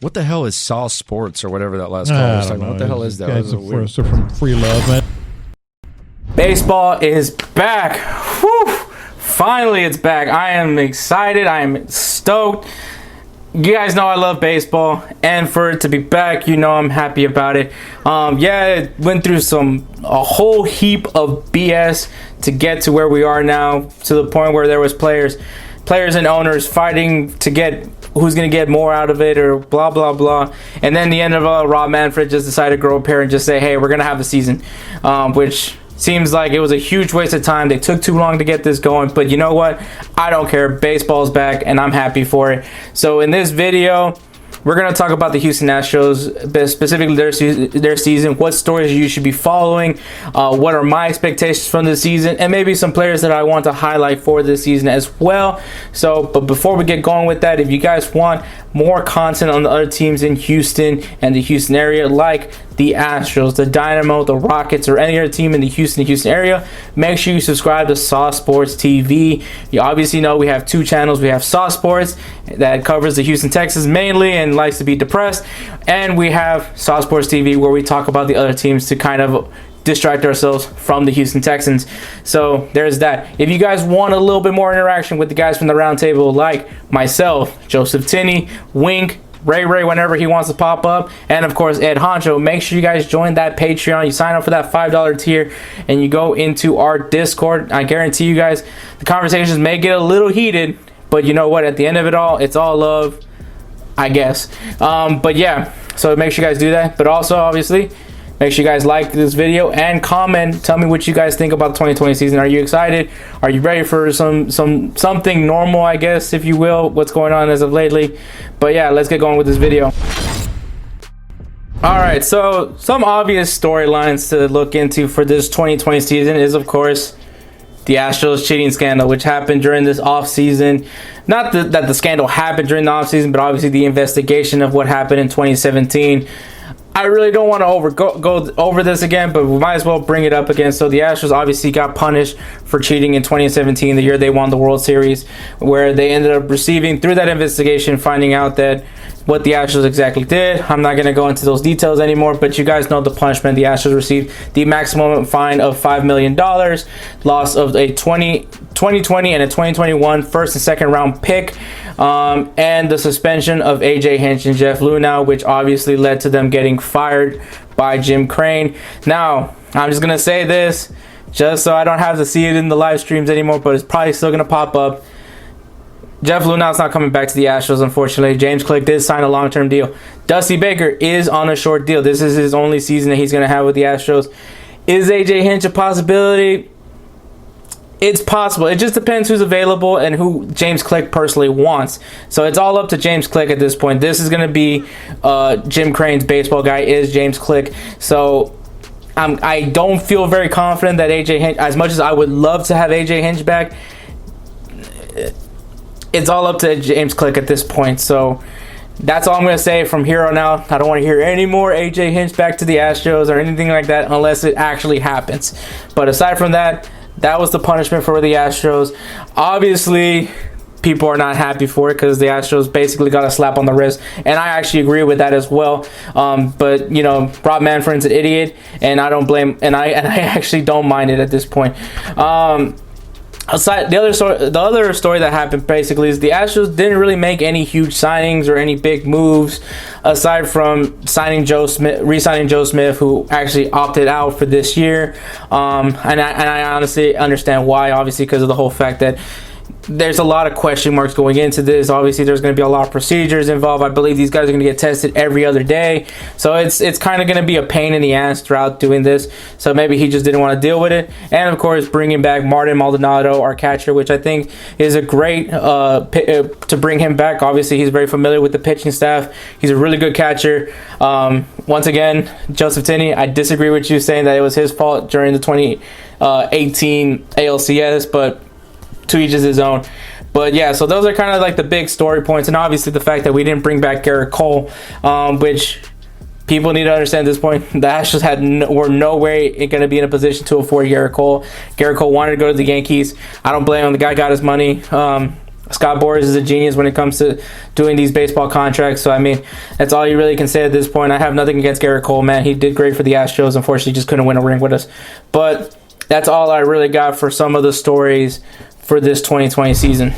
What the hell is Saw Sports or whatever that last call was talking about? What the hell is that? Guys are from Free Love, man. Baseball is back. Whew. Finally, it's back. I am excited. I am stoked. You guys know I love baseball, and for it to be back, you know I'm happy about it. Yeah, it went through a whole heap of BS to get to where we are now, to the point where there was players and owners fighting to get who's going to get more out of it, or blah blah blah. And then the end of Rob Manfred just decided to grow a pair and just say, hey, we're going to have the season, which seems like it was a huge waste of time. They took too long to get this going, but you know what? I don't care. Baseball's back, and I'm happy for it. So in this video, we're going to talk about the Houston Astros, specifically their season, what stories you should be following, what are my expectations from this season, and maybe some players that I want to highlight for this season as well. So, but before we get going with that, if you guys want more content on the other teams in Houston and the Houston area, like the Astros, the Dynamo, the Rockets, or any other team in the Houston area, make sure you subscribe to Saw Sports TV. You obviously know we have two channels. We have Saw Sports that covers the Houston Texans mainly and likes to be depressed, and we have Saw Sports TV where we talk about the other teams to kind of distract ourselves from the Houston Texans. So there's that. If you guys want a little bit more interaction with the guys from the Roundtable, like myself, Joseph Tinney, Wink, Ray whenever he wants to pop up, and of course Ed Honcho, make sure you guys join that Patreon. You sign up for that $5 tier and you go into our Discord. I guarantee you guys the conversations may get a little heated, but you know what, at the end of it all, it's all love, I guess. But yeah, so make sure you guys do that. But also, obviously, make sure you guys like this video and comment. Tell me what you guys think about the 2020 season. Are you excited? Are you ready for something normal, I guess, if you will, what's going on as of lately? But yeah, let's get going with this video. All right, so some obvious storylines to look into for this 2020 season is, of course, the Astros cheating scandal, which happened during this offseason. Not that the scandal happened during the offseason, but obviously the investigation of what happened in 2017. I really don't want to go over this again, but we might as well bring it up again. So the Astros obviously got punished for cheating in 2017, the year they won the World Series, where they ended up receiving, through that investigation, finding out that what the Astros exactly did. I'm not going to go into those details anymore, but you guys know the punishment. The Astros received the maximum fine of $5 million, loss of a 2020 and a 2021 first and second round pick, and the suspension of A.J. Hinch and Jeff Luhnow, which obviously led to them getting fired by Jim Crane. Now, I'm just going to say this, just so I don't have to see it in the live streams anymore, but it's probably still going to pop up. Jeff Luhnow's not coming back to the Astros, unfortunately. James Click did sign a long-term deal. Dusty Baker is on a short deal. This is his only season that he's going to have with the Astros. Is A.J. Hinch a possibility? It's possible. It just depends who's available and who James Click personally wants. So it's all up to James Click at this point. This is going to be Jim Crane's baseball guy is James Click. So I don't feel very confident that A.J. Hinch, as much as I would love to have A.J. Hinch back, it's all up to James Click at this point. So that's all I'm going to say from here on out. I don't want to hear any more A.J. Hinch back to the Astros or anything like that unless it actually happens. But aside from that, that was the punishment for the Astros. Obviously, people are not happy for it because the Astros basically got a slap on the wrist, and I actually agree with that as well. But you know, Rob Manfred's an idiot, and I don't blame, and I actually don't mind it at this point. Aside, the other story that happened basically is the Astros didn't really make any huge signings or any big moves aside from re-signing Joe Smith, who actually opted out for this year. And I honestly understand why, obviously because of the whole fact that there's a lot of question marks going into this. Obviously, there's going to be a lot of procedures involved. I believe these guys are going to get tested every other day. So it's kind of going to be a pain in the ass throughout doing this. So maybe he just didn't want to deal with it. And, of course, bringing back Martin Maldonado, our catcher, which I think is a great to bring him back. Obviously, he's very familiar with the pitching staff. He's a really good catcher. Once again, Joseph Tinney, I disagree with you saying that it was his fault during the 2018 ALCS, but to each is his own. But yeah, so those are kind of like the big story points, and obviously the fact that we didn't bring back Garrett Cole, which people need to understand at this point. The Astros were no way going to be in a position to afford Garrett Cole. Garrett Cole wanted to go to the Yankees. I don't blame him. The guy got his money. Scott Boras is a genius when it comes to doing these baseball contracts. So, I mean, that's all you really can say at this point. I have nothing against Garrett Cole, man. He did great for the Astros. Unfortunately, just couldn't win a ring with us. But that's all I really got for some of the stories for this 2020 season.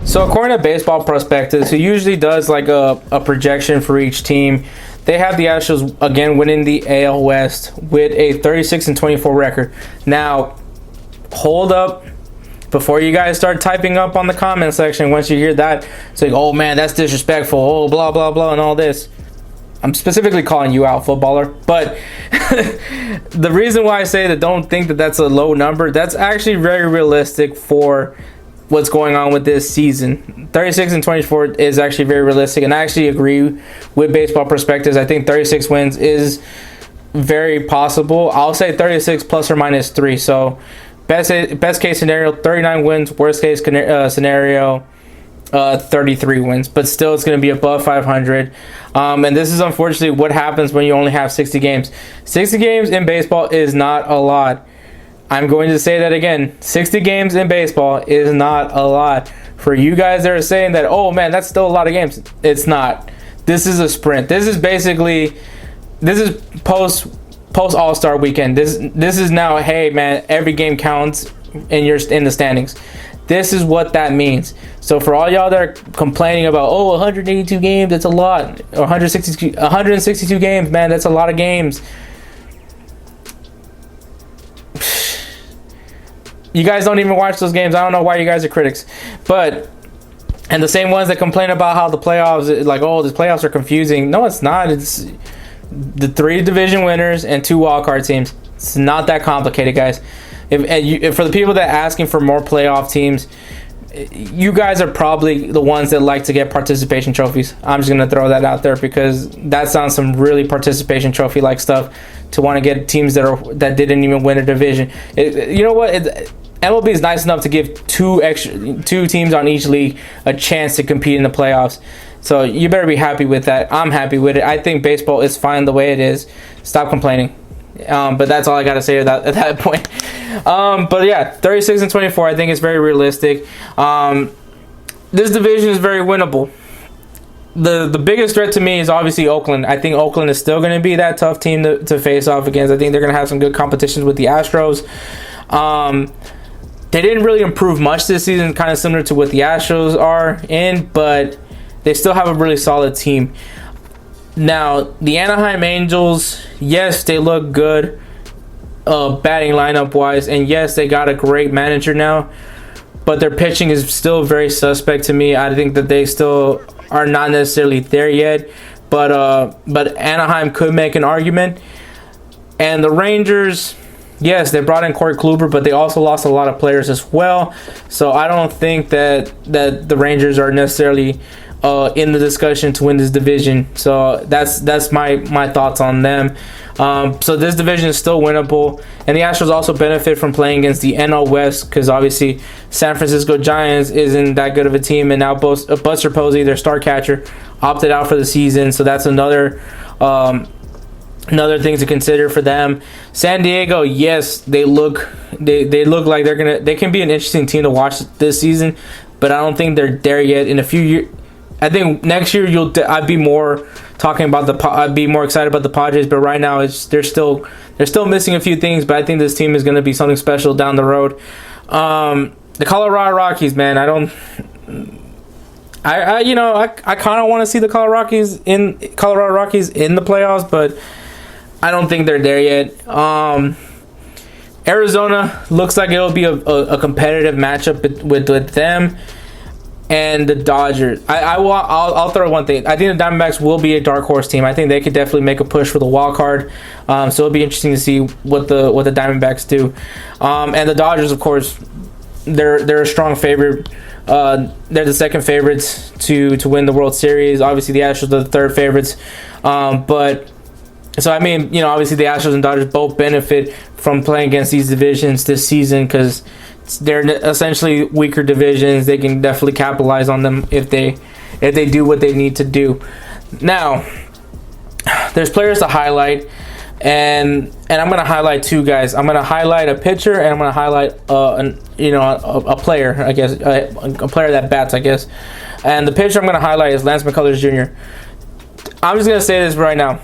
So, according to Baseball Prospectus, who usually does like a projection for each team, they have the Astros again winning the AL West with a 36-24 record. Now, hold up. Before you guys start typing up on the comment section, once you hear that, it's like, oh man, that's disrespectful, oh, blah, blah, blah, and all this. I'm specifically calling you out, footballer. But the reason why I say that don't think that that's a low number, that's actually very realistic for what's going on with this season. 36-24 is actually very realistic, and I actually agree with Baseball Prospectus. I think 36 wins is very possible. I'll say 36 plus or minus 3, so Best case scenario, 39 wins. Worst case scenario, 33 wins. But still, it's going to be above 500. And this is unfortunately what happens when you only have 60 games. 60 games in baseball is not a lot. I'm going to say that again. 60 games in baseball is not a lot. For you guys that are saying that, oh man, that's still a lot of games. It's not. This is a sprint. This is post All-Star weekend. This is now, hey man, every game counts in the standings. This is what that means. So for all y'all that are complaining about 182 games, that's a lot, or 162 games, man, that's a lot of games. You guys don't even watch those games. I don't know why you guys are critics. And the same ones that complain about how the playoffs, like, the playoffs are confusing. No, it's not. It's the 3 division winners and 2 wildcard teams. It's not that complicated, guys. If for the people that are asking for more playoff teams, you guys are probably the ones that like to get participation trophies. I'm just going to throw that out there because that sounds some really participation trophy like stuff to want to get teams that didn't even win a division. You know what? MLB is nice enough to give 2 teams on each league a chance to compete in the playoffs. So you better be happy with that. I'm happy with it. I think baseball is fine the way it is. Stop complaining. But that's all I got to say at that point. But yeah, 36-24, I think it's very realistic. This division is very winnable. The biggest threat to me is obviously Oakland. I think Oakland is still going to be that tough team to face off against. I think they're going to have some good competitions with the Astros. They didn't really improve much this season, kind of similar to what the Astros are in, but they still have a really solid team. Now, the Anaheim Angels, yes, they look good batting lineup-wise, and yes, they got a great manager now, but their pitching is still very suspect to me. I think that they still are not necessarily there yet, but Anaheim could make an argument. And the Rangers, yes, they brought in Corey Kluber, but they also lost a lot of players as well, so I don't think that the Rangers are necessarily in the discussion to win this division. So that's my thoughts on them. So this division is still winnable, and the Astros also benefit from playing against the NL West because obviously San Francisco Giants isn't that good of a team, and now Buster Posey, their star catcher, opted out for the season. So that's another thing to consider for them. San Diego, yes, they look like they can be an interesting team to watch this season, but I don't think they're there yet. In a few years, I think next year I'd be more excited about the Padres, but right now they're still missing a few things. But I think this team is going to be something special down the road. The Colorado Rockies, man, I kind of want to see the Colorado Rockies in the playoffs, but I don't think they're there yet. Arizona looks like it'll be a competitive matchup with them. And the Dodgers. I'll throw one thing. I think the Diamondbacks will be a dark horse team. I think they could definitely make a push for the wild card. So it'll be interesting to see what the Diamondbacks do. And the Dodgers, of course, they're a strong favorite. They're the second favorites to win the World Series. Obviously, the Astros are the third favorites. So I mean, obviously the Astros and Dodgers both benefit from playing against these divisions this season because they're essentially weaker divisions. They can definitely capitalize on them if they do what they need to do. Now, there's players to highlight. and I'm gonna highlight two guys. I'm gonna highlight a pitcher, and I'm gonna highlight a player. I guess a player that bats. I guess, and the pitcher I'm gonna highlight is Lance McCullers Jr. I'm just gonna say this right now.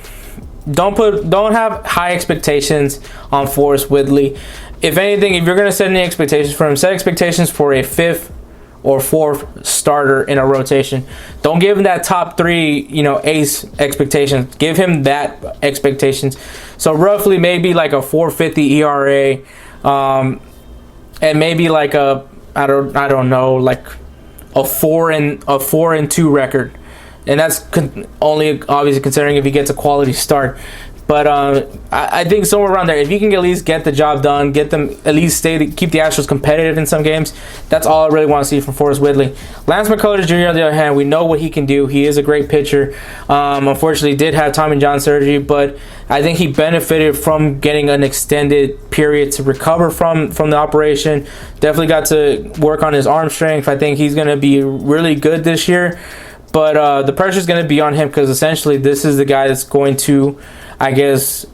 Don't have high expectations on Forrest Whitley. If anything, if you're gonna set any expectations for him, set expectations for a 5th or 4th starter in a rotation. Don't give him that top 3, ace expectations. Give him that expectations. So roughly maybe like a 4.50 ERA, and maybe like I don't know, like a 4-2 record, and that's only obviously considering if he gets a quality start. But I think somewhere around there, if you can at least get the job done, get them at least keep the Astros competitive in some games, that's all I really want to see from Forrest Whitley. Lance McCullers Jr., on the other hand, we know what he can do. He is a great pitcher. Unfortunately, did have Tommy John surgery, but I think he benefited from getting an extended period to recover from the operation. Definitely got to work on his arm strength. I think he's going to be really good this year. But the pressure is going to be on him because essentially this is the guy that's going to, I guess,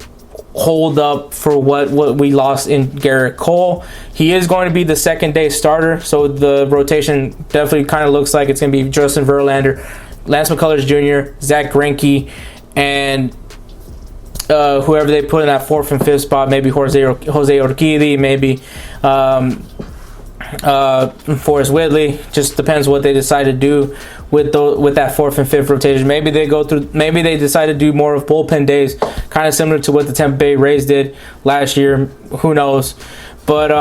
hold up for what we lost in Garrett Cole. He is going to be the second-day starter, so the rotation definitely kind of looks like it's going to be Justin Verlander, Lance McCullers Jr., Zach Greinke, and whoever they put in that 4th and 5th spot, maybe Jose Urquidy, maybe Forrest Whitley. Just depends what they decide to do with that 4th and 5th rotation. Maybe they decide to do more of bullpen days, kind of similar to what the Tampa Bay Rays did last year. Who knows? But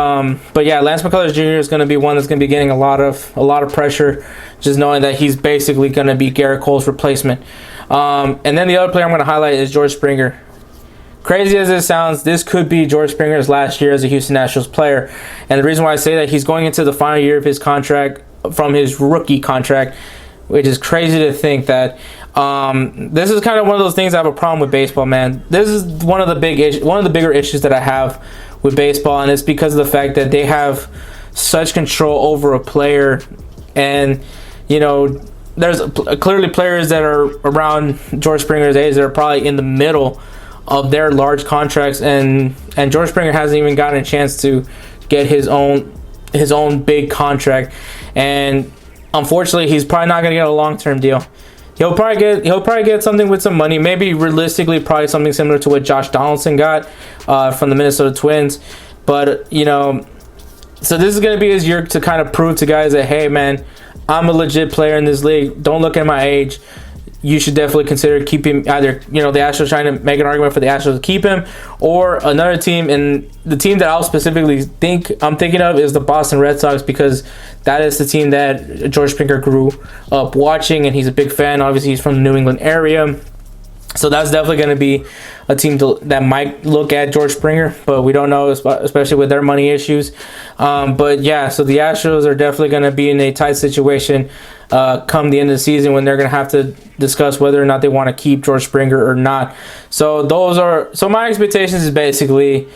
yeah, Lance McCullers Jr. is going to be one that's going to be getting a lot of pressure, just knowing that he's basically going to be Garrett Cole's replacement. And then the other player I'm going to highlight is George Springer. Crazy as it sounds, this could be George Springer's last year as a Houston Astros player. And the reason why I say that, he's going into the final year of his contract from his rookie contract, which is crazy to think that. This is kind of one of those things I have a problem with baseball, man. This is one of the bigger issues that I have with baseball, and it's because of the fact that they have such control over a player. And, there's clearly players that are around George Springer's age that are probably in the middle of their large contracts, and George Springer hasn't even gotten a chance to get his own big contract. And unfortunately, he's probably not going to get a long-term deal. He'll probably get something with some money, maybe realistically probably something similar to what Josh Donaldson got from the Minnesota Twins. But so this is going to be his year to kind of prove to guys that, hey man, I'm a legit player in this league. Don't look at my age. You should definitely consider keeping either, the Astros trying to make an argument for the Astros to keep him, or another team. And the team that I'll specifically I'm thinking of is the Boston Red Sox, because that is the team that George Springer grew up watching, and he's a big fan. Obviously, he's from the New England area. So that's definitely going to be a team that might look at George Springer, but we don't know, especially with their money issues. But yeah, so the Astros are definitely going to be in a tight situation come the end of the season, when they're going to have to discuss whether or not they want to keep George Springer or not. So my expectations is basically,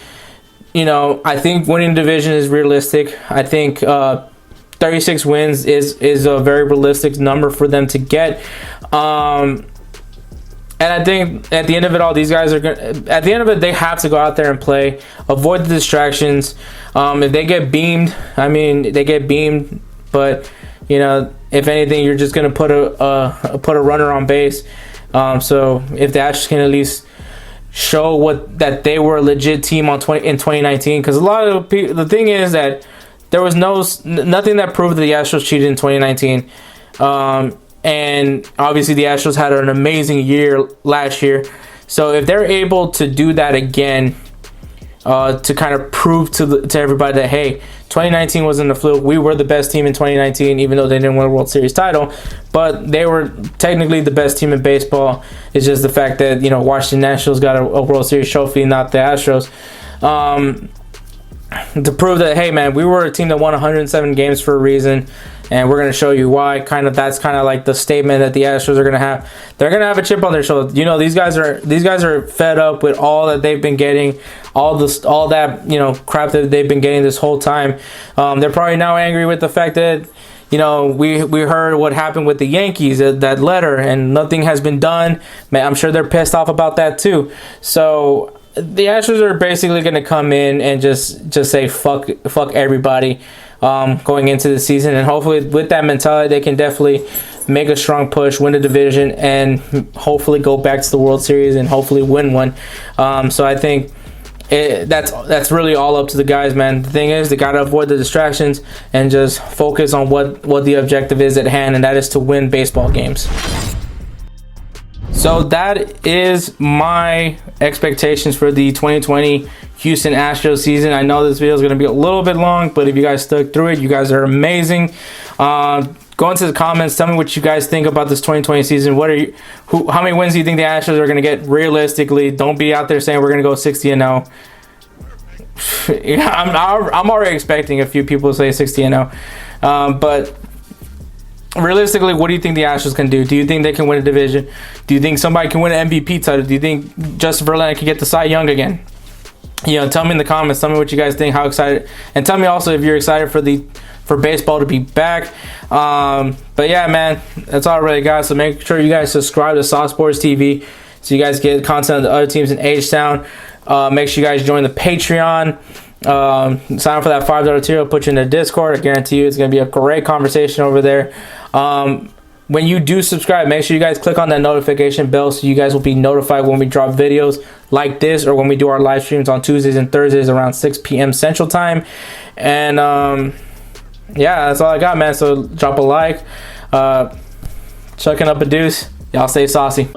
I think winning the division is realistic. I think 36 wins is a very realistic number for them to get. And I think at the end of it all, these guys are going. At the end of it, they have to go out there and play, avoid the distractions. If they get beamed, they get beamed. But if anything, you're just going to put a runner on base. So if the Astros can at least show that they were a legit team in 2019, because a lot of the thing is that there was nothing that proved that the Astros cheated in 2019. And obviously the Astros had an amazing year last year. So if they're able to do that again, to kind of prove to everybody that, hey, 2019 wasn't a fluke. We were the best team in 2019, even though they didn't win a World Series title. But they were technically the best team in baseball. It's just the fact that, Washington Nationals got a World Series trophy, not the Astros. To prove that, hey, man, we were a team that won 107 games for a reason. And we're going to show you why. That's kind of like the statement that the Astros are going to have. They're going to have a chip on their shoulder. These guys are fed up with all that they've been getting, all that crap that they've been getting this whole time. They're probably now angry with the fact that we heard what happened with the Yankees, that letter, and nothing has been done. Man, I'm sure they're pissed off about that too. So the Astros are basically going to come in and just say fuck everybody going into the season, and hopefully with that mentality they can definitely make a strong push, win the division, and hopefully go back to the World Series and hopefully win one. So I think that's really all up to the guys, man. The thing is, they got to avoid the distractions and just focus on what the objective is at hand, and that is to win baseball games. So that is my expectations for the 2020 Houston Astros season. I know this video is going to be a little bit long, but if you guys stuck through it, you guys are amazing. Go into the comments. Tell me what you guys think about this 2020 season. How many wins do you think the Astros are going to get realistically? Don't be out there saying we're going to go 60-0. I'm already expecting a few people to say 60-0. But realistically, what do you think the Astros can do? Do you think they can win a division? Do you think somebody can win an MVP title? Do you think Justin Verlander can get the Cy Young again? Tell me in the comments. Tell me what you guys think. How excited? And tell me also if you're excited for baseball to be back. But yeah, man, that's all really, guys. So make sure you guys subscribe to Saucy Sports TV so you guys get content of the other teams in H-Town. Make sure you guys join the Patreon. Sign up for that $5 tier. I'll put you in the Discord. I guarantee you it's going to be a great conversation over there. When you do subscribe, make sure you guys click on that notification bell so you guys will be notified when we drop videos like this or when we do our live streams on Tuesdays and Thursdays around 6 p.m. Central Time. And yeah, that's all I got, man. So drop a like, chucking up a deuce. Y'all stay saucy.